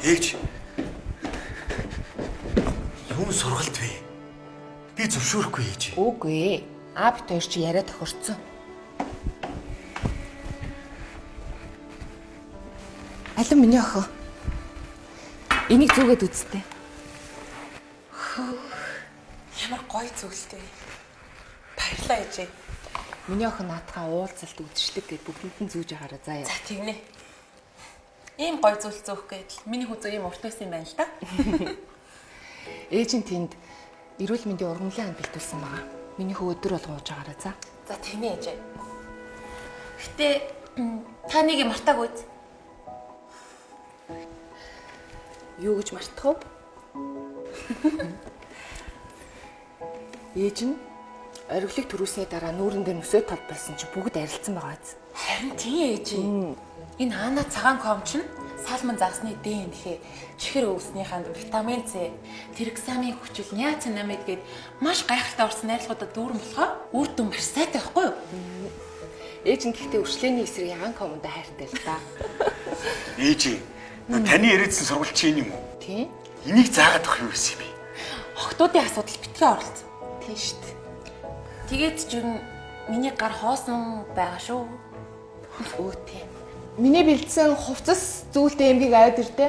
Ээж. Юу сургалт вэ? Би зөвшөөрөхгүй ээж. Үгүй. Аав хоёр чи яриа тохирцсон. Алин миний охин. Энийг зүгээд үзтээ. Ямар гоё зүйлтэй. Баярлалаа ээжээ. Миний охин наатахаа уулзалт үдшилэг гэж бүгдэнд нь зүүж агаараа заяа. За тэгнэ. Ийм гоё зүйл зөөх гэж миний хүзүү ийм урт байсан юм байна л да. Ээж нь тэнд эрүүл мэндийн ургамлын анд бэлдүүлсэн байгаа. Миний хүү өдөр болгоо ууж агаараа за. За тэгнэ ээжээ. Гэтэ та нэг юм мартаагүй. Юу гэж мартах вэ? Ээж нь оргилыг төрүүлсний дараа нүүрэндээ нөсөө толболсон чи бүгд арилцсан байгаа биз. Харин тийм ээжээ. Энэ Ана цагаан комч нь салман загсны ДНХ, чихэр өвснийхаа витамин С, тэрксамын хүчил, ниацинамид гээд маш гайхалтай орсон найрлагуудад дүүрэн болохоо үр дүн маш сайтай байхгүй юу? Ээж нь гэхдээ өршлөөний эсрэг яан комонд хайртай л да. Ээж. Таны яриадсан сургалт чи энэ юм уу? Тийм. Энийг заагаад авах юу гэсэн юм бэ? Охтуудын асуудал битгий оролцсон. Тийм шүү дээ. Тэгээд ч юу миний гар хоосон байгаа шүү. Өө тийм. Миний бэлдсэн хувцас зүйлтэй эмгийг аваад ирдэ.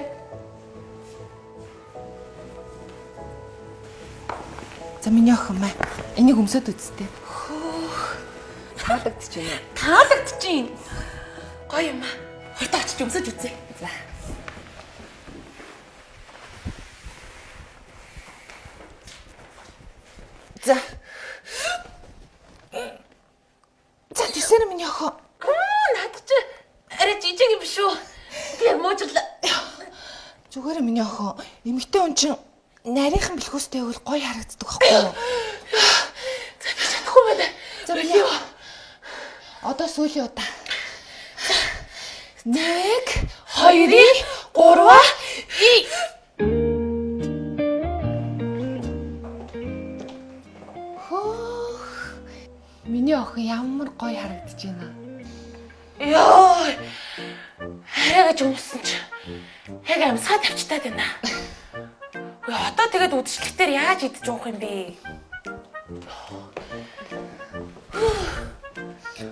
За миний охин маа. Энийг өмсөд үзтээ. Таалагдчихэв. Таалагдчихэв. Гоё юм аа. Хурдан очиж өмсөж үзье. За. За. За тэсэр миний охин. Наад чи арай жижиг юм шүү. Би муучлаа. Зүгээр миний охин. Эмэгтэй хүн чинь нарийнхан бэлхүүстэй байвал гоё харагддаг байхгүй юу? За би чадахгүй байна. За миний охин. Одоо сүүлийн удаа. 1 2 3 Хөөх. Миний охин ямар гоё харагдаж байна. Йоо. Хараа гэж өмсөн чи. Яг амсгаа тавьчтаад байна. Ой одоо тэгээд үдшилтээр яаж идэж уух юм бэ?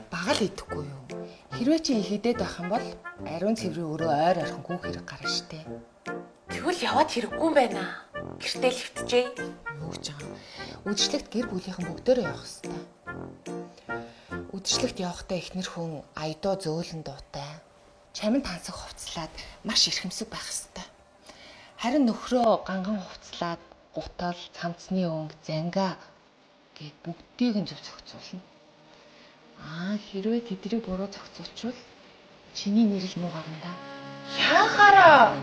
Багал идэхгүй юу? Хэрвээ чи хидэд байх юм бол ариун цэврийн өрөө ойр орхон гүөх хэрэг гарна штэ. Тэгвэл яваад хэрэггүй юм байна. Гэртээ л хөвтжээ. Юу гэж байгаа. Үдшилтэд гэр бүлийнхэн бүгдээрээ явах хэрэгтэй. Үдшилтэд явахдаа эхнэр хүн аядуу зөөлөн дуутай, чамин тансаг хувцлаад маш эрхэмсэг байх хэрэгтэй. Харин нөхрөө ганган хувцлаад гутал, цамцны өнгө, зангаа гээд бүгдийг нь зөв зохицуулна. Хэрвээ тэднийг буруу зохицуулчвал чиний нэрэл муу гарна да. Яахаараа?